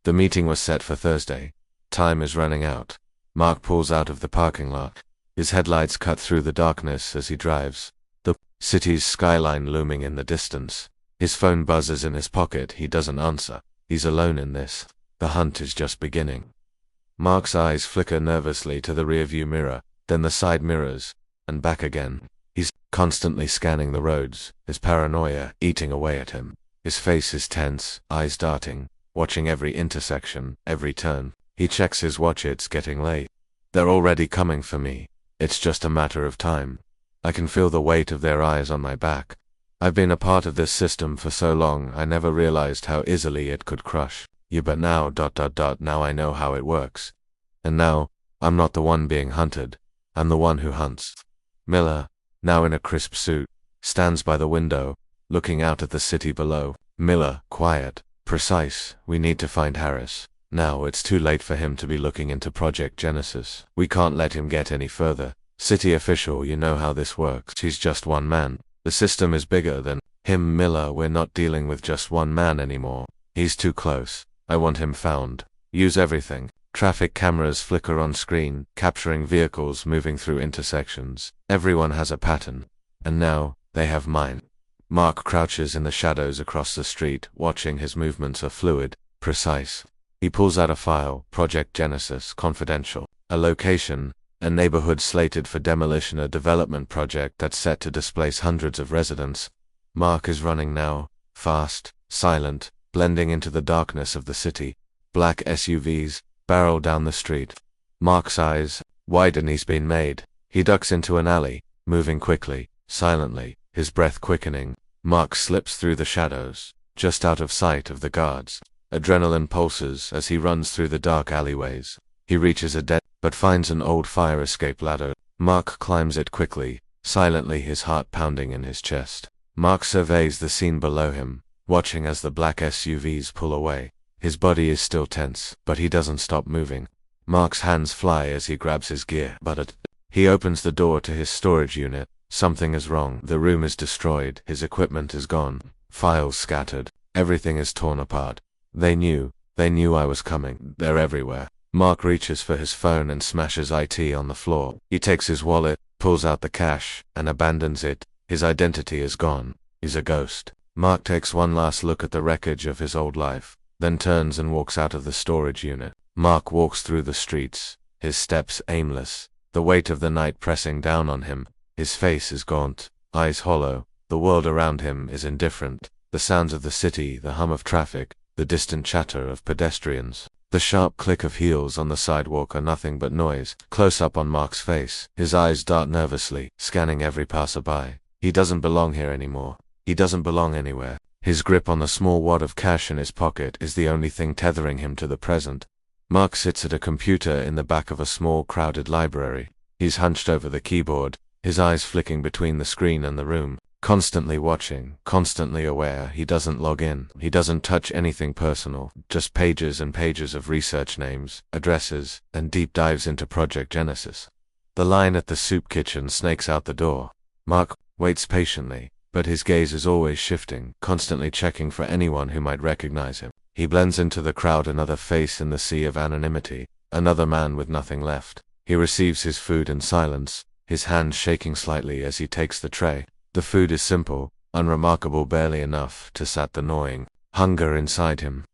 The meeting was set for Thursday. Time is running out. Mark pulls out of the parking lot. His headlights cut through the darkness as he drives. The city's skyline looming in the distance. His phone buzzes in his pocket. He doesn't answer. He's alone in this. The hunt is just beginning. Mark's eyes flicker nervously to the rearview mirror, then the side mirrors, and back again. He's constantly scanning the roads, his paranoia eating away at him. His face is tense, eyes darting, watching every intersection, every turn. He checks his watch. It's getting late. They're already coming for me. It's just a matter of time. I can feel the weight of their eyes on my back. I've been a part of this system for so long, I never realized how easily it could crush you, but now ... now I know how it works. And now, I'm not the one being hunted. I'm the one who hunts. Miller, now in a crisp suit, stands by the window, looking out at the city below. Miller, quiet, precise. We need to find Harris. Now it's too late for him to be looking into Project Genesis. We can't let him get any further. City official, you know how this works. He's just one man. The system is bigger than him. Miller, we're not dealing with just one man anymore. He's too close. I want him found. Use everything. Traffic cameras flicker on screen, capturing vehicles moving through intersections. Everyone has a pattern. And now, they have mine. Mark crouches in the shadows across the street, watching. His movements are fluid, precise. He pulls out a file: Project Genesis, confidential. A location, a neighborhood slated for demolition, a development project that's set to displace hundreds of residents. Mark is running now, fast, silent, blending into the darkness of the city. Black SUVs barrel down the street. Mark's eyes widen. He's been made. He ducks into an alley, moving quickly, silently, his breath quickening. Mark slips through the shadows, just out of sight of the guards. Adrenaline pulses as he runs through the dark alleyways. He reaches a dead, but finds an old fire escape ladder. Mark climbs it quickly, silently, his heart pounding in his chest. Mark surveys the scene below him, watching as the black SUVs pull away. His body is still tense, but he doesn't stop moving. Mark's hands fly as he grabs his gear, but he opens the door to his storage unit. Something is wrong. The room is destroyed. His equipment is gone. Files scattered. Everything is torn apart. They knew I was coming. They're everywhere. Mark reaches for his phone and smashes it on the floor. He takes his wallet, pulls out the cash, and abandons it. His identity is gone. He's a ghost. Mark takes one last look at the wreckage of his old life, then turns and walks out of the storage unit. Mark walks through the streets, his steps aimless, the weight of the night pressing down on him. His face is gaunt, eyes hollow. The world around him is indifferent. The sounds of the city, the hum of traffic, the distant chatter of pedestrians, the sharp click of heels on the sidewalk are nothing but noise. Close up on Mark's face, his eyes dart nervously, scanning every passerby. He doesn't belong here anymore. He doesn't belong anywhere. His grip on the small wad of cash in his pocket is the only thing tethering him to the present. Mark sits at a computer in the back of a small, crowded library. He's hunched over the keyboard, his eyes flicking between the screen and the room, constantly watching, constantly aware. He doesn't log in. He doesn't touch anything personal, just pages and pages of research names, addresses, and deep dives into Project Genesis. The line at the soup kitchen snakes out the door. Mark waits patiently, but his gaze is always shifting, constantly checking for anyone who might recognize him. He blends into the crowd, another face in the sea of anonymity, another man with nothing left. He receives his food in silence, his hand shaking slightly as he takes the tray. The food is simple, unremarkable, barely enough to sat the gnawing hunger inside him.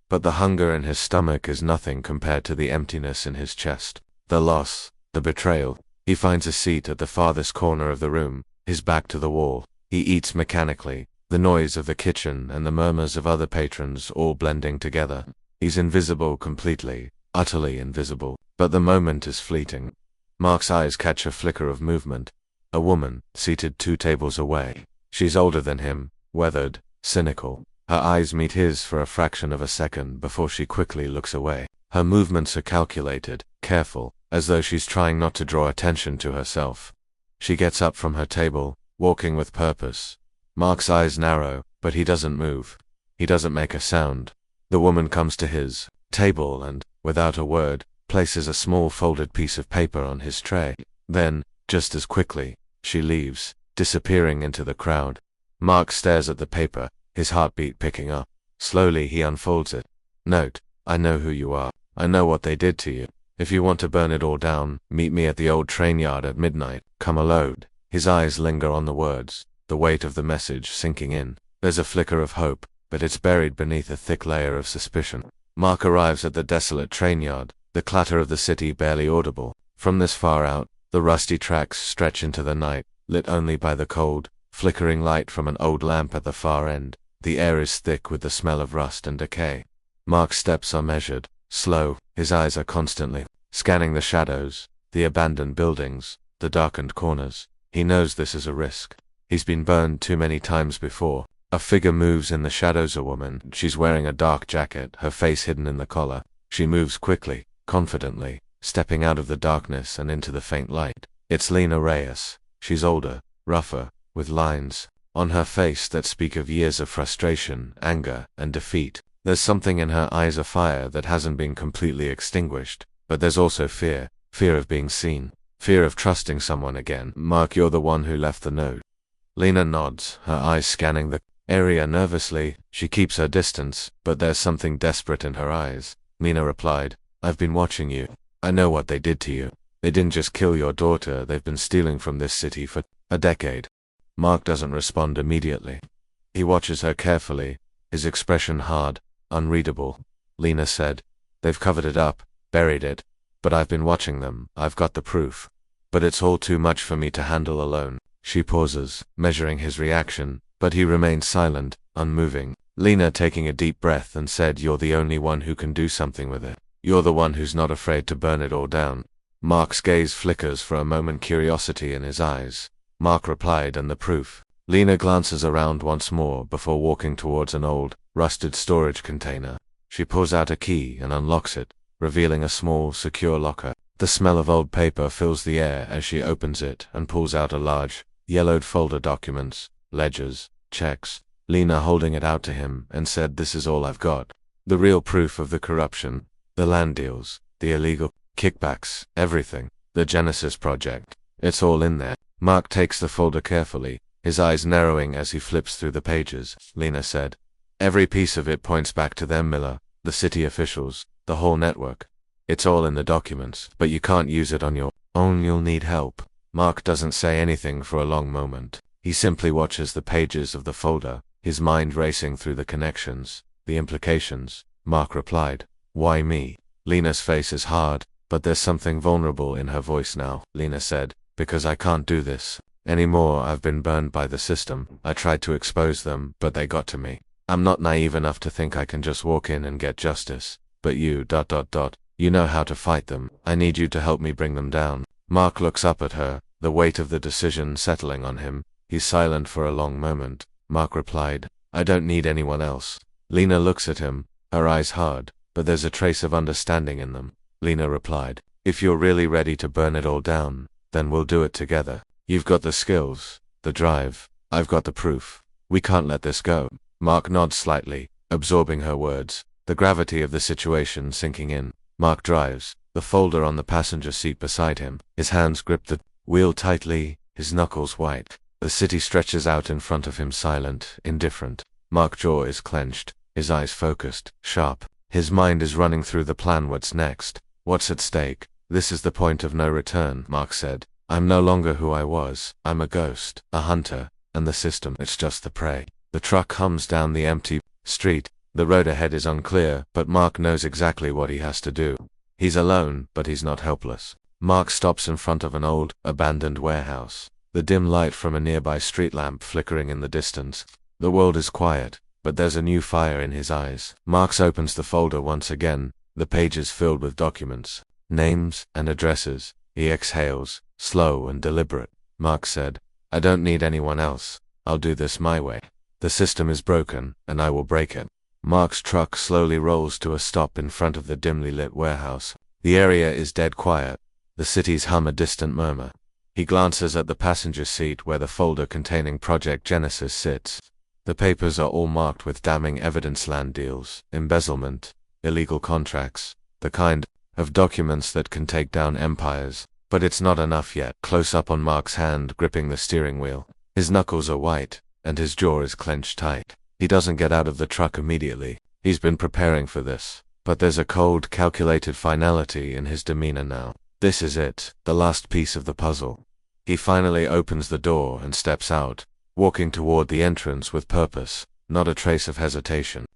But the hunger in his stomach is nothing compared to the emptiness in his chest. The loss, the betrayal. He finds a seat at the farthest corner of the room, his back to the wall. He eats mechanically, the noise of the kitchen and the murmurs of other patrons all blending together. He's invisible completely, utterly invisible, but the moment is fleeting. Mark's eyes catch a flicker of movement. A woman, seated 2 tables away. She's older than him, weathered, cynical. Her eyes meet his for a fraction of a second before she quickly looks away. Her movements are calculated, careful, as though she's trying not to draw attention to herself. She gets up from her table, walking with purpose. Mark's eyes narrow, but he doesn't move. He doesn't make a sound. The woman comes to his table and, without a word, places a small folded piece of paper on his tray. Then, just as quickly, she leaves, disappearing into the crowd. Mark stares at the paper, his heartbeat picking up. Slowly he unfolds it. Note, I know who you are. I know what they did to you. If you want to burn it all down, meet me at the old train yard at midnight. Come alone. His eyes linger on the words, the weight of the message sinking in. There's a flicker of hope, but it's buried beneath a thick layer of suspicion. Mark arrives at the desolate train yard, the clatter of the city barely audible. From this far out, the rusty tracks stretch into the night, lit only by the cold, flickering light from an old lamp at the far end. The air is thick with the smell of rust and decay. Mark's steps are measured, slow. His eyes are constantly scanning the shadows, the abandoned buildings, the darkened corners. He knows this is a risk. He's been burned too many times before. A figure moves in the shadows. A woman. She's wearing a dark jacket, her face hidden in the collar. She moves quickly, confidently, stepping out of the darkness and into the faint light. It's Lena Reyes. She's older, rougher, with lines on her face that speak of years of frustration, anger, and defeat. There's something in her eyes, a fire that hasn't been completely extinguished, but there's also fear of being seen, fear of trusting someone again. Mark, you're the one who left the note. Lena nods, her eyes scanning the area nervously. She keeps her distance, but there's something desperate in her eyes. Lena replied, I've been watching you. I know what they did to you. They didn't just kill your daughter, they've been stealing from this city for a decade. Mark doesn't respond immediately. He watches her carefully, his expression hard, unreadable. Lena said, they've covered it up, buried it, but I've been watching them. I've got the proof. But it's all too much for me to handle alone. She pauses, measuring his reaction, but he remains silent, unmoving. Lena, taking a deep breath, and said, you're the only one who can do something with it. You're the one who's not afraid to burn it all down. Mark's gaze flickers for a moment, curiosity in his eyes. Mark replied, and the proof. Lena glances around once more before walking towards an old, rusted storage container. She pulls out a key and unlocks it, revealing a small, secure locker. The smell of old paper fills the air as she opens it and pulls out a large, yellowed folder. Documents, ledgers, checks. Lena holding it out to him and said, this is all I've got. The real proof of the corruption, the land deals, the illegal kickbacks, everything. The Genesis project. It's all in there. Mark takes the folder carefully, his eyes narrowing as he flips through the pages. Lena said, every piece of it points back to them, Miller, the city officials, the whole network. It's all in the documents, but you can't use it on your own. You'll need help. Mark doesn't say anything for a long moment. He simply watches the pages of the folder, his mind racing through the connections, the implications. Mark replied, why me? Lena's face is hard, but there's something vulnerable in her voice now. Lena said, because I can't do this anymore. I've been burned by the system. I tried to expose them, but they got to me. I'm not naive enough to think I can just walk in and get justice. But you, you know how to fight them. I need you to help me bring them down. Mark looks up at her, the weight of the decision settling on him. He's silent for a long moment. Mark replied, I don't need anyone else. Lena looks at him, her eyes hard, but there's a trace of understanding in them. Lena replied, if you're really ready to burn it all down, then we'll do it together. You've got the skills, the drive. I've got the proof. We can't let this go. Mark nods slightly, absorbing her words, the gravity of the situation sinking in. Mark drives, the folder on the passenger seat beside him. His hands grip the wheel tightly, his knuckles white. The city stretches out in front of him, silent, indifferent. Mark's jaw is clenched, his eyes focused, sharp. His mind is running through the plan. What's next? What's at stake? This is the point of no return, Mark said. I'm no longer who I was. I'm a ghost, a hunter, and the system, it's just the prey. The truck hums down the empty street. The road ahead is unclear, but Mark knows exactly what he has to do. He's alone, but he's not helpless. Mark stops in front of an old, abandoned warehouse. The dim light from a nearby street lamp flickering in the distance. The world is quiet, but there's a new fire in his eyes. Mark opens the folder once again, the pages filled with documents, names and addresses. He exhales, slow and deliberate. Mark said, I don't need anyone else. I'll do this my way. The system is broken, and I will break it. Mark's truck slowly rolls to a stop in front of the dimly lit warehouse. The area is dead quiet. The cities hum a distant murmur. He glances at the passenger seat where the folder containing Project Genesis sits. The papers are all marked with damning evidence: land deals, embezzlement, illegal contracts, the kind of documents that can take down empires. But it's not enough yet. Close up on Mark's hand gripping the steering wheel. His knuckles are white, and his jaw is clenched tight. He doesn't get out of the truck immediately. He's been preparing for this. But there's a cold, calculated finality in his demeanor now. This is it, the last piece of the puzzle. He finally opens the door and steps out, walking toward the entrance with purpose, not a trace of hesitation.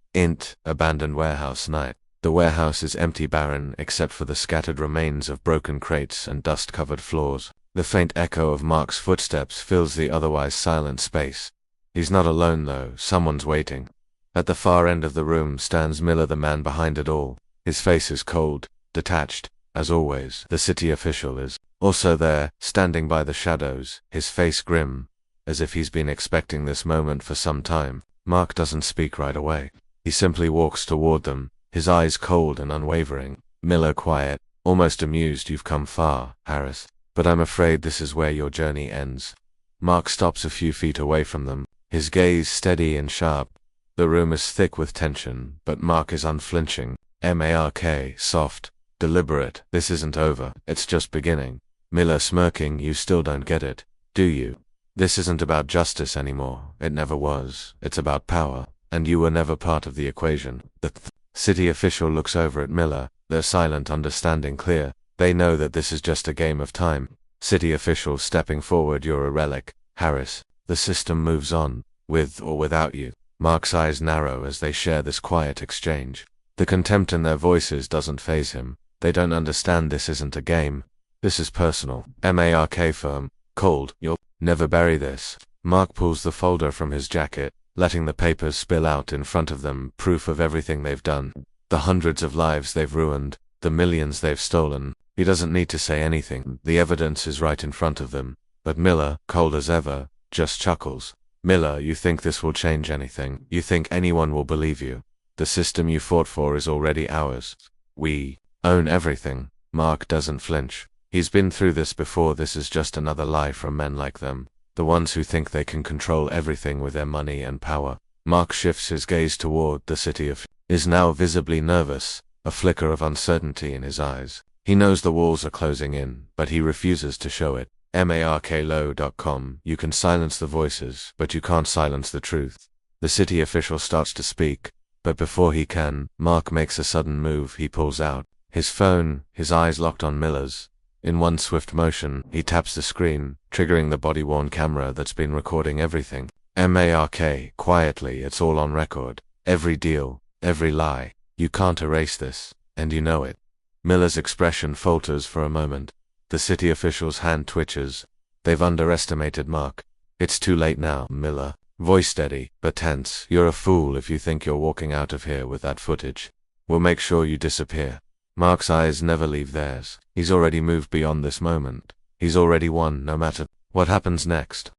Abandoned warehouse night. The warehouse is empty, barren, except for the scattered remains of broken crates and dust-covered floors. The faint echo of Mark's footsteps fills the otherwise silent space. He's not alone though, someone's waiting. At the far end of the room stands Miller, the man behind it all. His face is cold, detached, as always. The city official is also there, standing by the shadows, his face grim, as if he's been expecting this moment for some time. Mark doesn't speak right away. He simply walks toward them, his eyes cold and unwavering. Miller quiet, almost amused. You've come far, Harris. But I'm afraid this is where your journey ends. Mark stops a few feet away from them, his gaze steady and sharp. The room is thick with tension, but Mark is unflinching. Mark, soft, deliberate. This isn't over, it's just beginning. Miller smirking. You still don't get it, do you? This isn't about justice anymore. It never was. It's about power, and you were never part of the equation. The city official looks over at Miller, their silent understanding clear. They know that this is just a game of time. City official stepping forward. You're a relic, Harris. The system moves on, with or without you. Mark's eyes narrow as they share this quiet exchange. The contempt in their voices doesn't faze him. They don't understand this isn't a game. This is personal. Mark firm, cold. You'll never bury this. Mark pulls the folder from his jacket, letting the papers spill out in front of them, proof of everything they've done. The hundreds of lives they've ruined, the millions they've stolen. He doesn't need to say anything. The evidence is right in front of them. But Miller, cold as ever, just chuckles. Miller, you think this will change anything? You think anyone will believe you? The system you fought for is already ours. We own everything. Mark doesn't flinch. He's been through this before. This is just another lie from men like them, the ones who think they can control everything with their money and power. Mark shifts his gaze toward the city is now visibly nervous, a flicker of uncertainty in his eyes. He knows the walls are closing in, but he refuses to show it. marklow.com. You can silence the voices, but you can't silence the truth. The city official starts to speak, but before he can, Mark makes a sudden move. He pulls out his phone, his eyes locked on Miller's. In one swift motion, he taps the screen, triggering the body-worn camera that's been recording everything. Mark, quietly, it's all on record. Every deal, every lie. You can't erase this, and you know it. Miller's expression falters for a moment. The city official's hand twitches. They've underestimated Mark. It's too late now, Miller. Voice steady, but tense. You're a fool if you think you're walking out of here with that footage. We'll make sure you disappear. Mark's eyes never leave theirs. He's already moved beyond this moment. He's already won, no matter what happens next.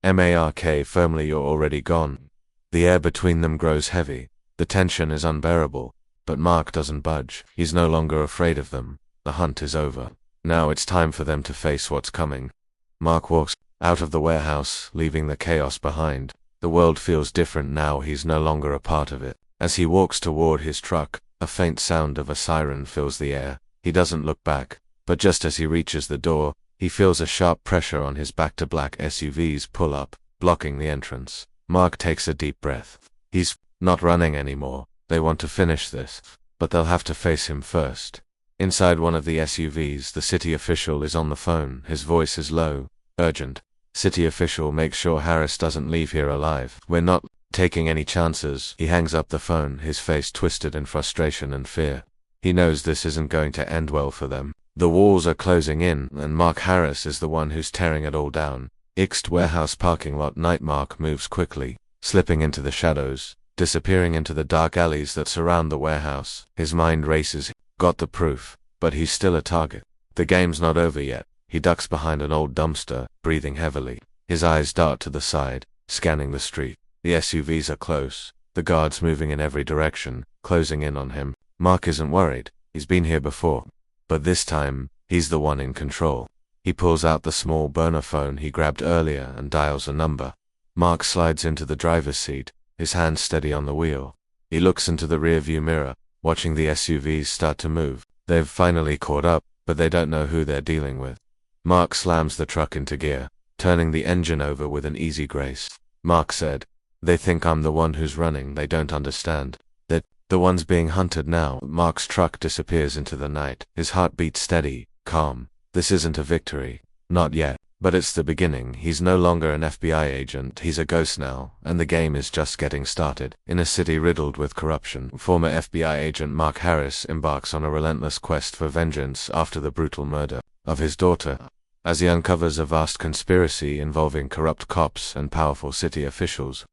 Mark, firmly. You're already gone. The air between them grows heavy. The tension is unbearable. But Mark doesn't budge. He's no longer afraid of them. The hunt is over. Now it's time for them to face what's coming. Mark walks out of the warehouse, leaving the chaos behind. The world feels different now. He's no longer a part of it. As he walks toward his truck, a faint sound of a siren fills the air. He doesn't look back, but just as he reaches the door, he feels a sharp pressure on his back. To black SUVs pull up, blocking the entrance. Mark takes a deep breath. He's not running anymore. They want to finish this, but they'll have to face him first. Inside one of the SUVs, the city official is on the phone. His voice is low, urgent. City official, make sure Harris doesn't leave here alive. We're not taking any chances. He hangs up the phone, his face twisted in frustration and fear. He knows this isn't going to end well for them. The walls are closing in, and Mark Harris is the one who's tearing it all down. Ixed warehouse parking lot night. Mark moves quickly, slipping into the shadows, disappearing into the dark alleys that surround the warehouse. His mind races. Got the proof, but he's still a target. The game's not over yet. He ducks behind an old dumpster, breathing heavily. His eyes dart to the side, scanning the street. The SUVs are close, the guards moving in every direction, closing in on him. Mark isn't worried. He's been here before. But this time, he's the one in control. He pulls out the small burner phone he grabbed earlier and dials a number. Mark slides into the driver's seat, his hands steady on the wheel. He looks into the rearview mirror, watching the SUVs start to move. They've finally caught up, but they don't know who they're dealing with. Mark slams the truck into gear, turning the engine over with an easy grace. Mark said, "They think I'm the one who's running. They don't understand. They're the ones being hunted now." Mark's truck disappears into the night, his heart beats steady, calm. This isn't a victory. Not yet. But it's the beginning. He's no longer an FBI agent, he's a ghost now, and the game is just getting started. In a city riddled with corruption, former FBI agent Mark Harris embarks on a relentless quest for vengeance after the brutal murder of his daughter. As he uncovers a vast conspiracy involving corrupt cops and powerful city officials,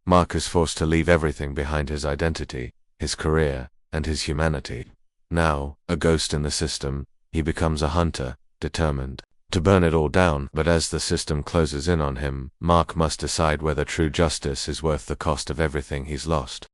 Mark is forced to leave everything behind: his identity, his career, and his humanity. Now, a ghost in the system, he becomes a hunter, determined to burn it all down. But as the system closes in on him, Mark must decide whether true justice is worth the cost of everything he's lost.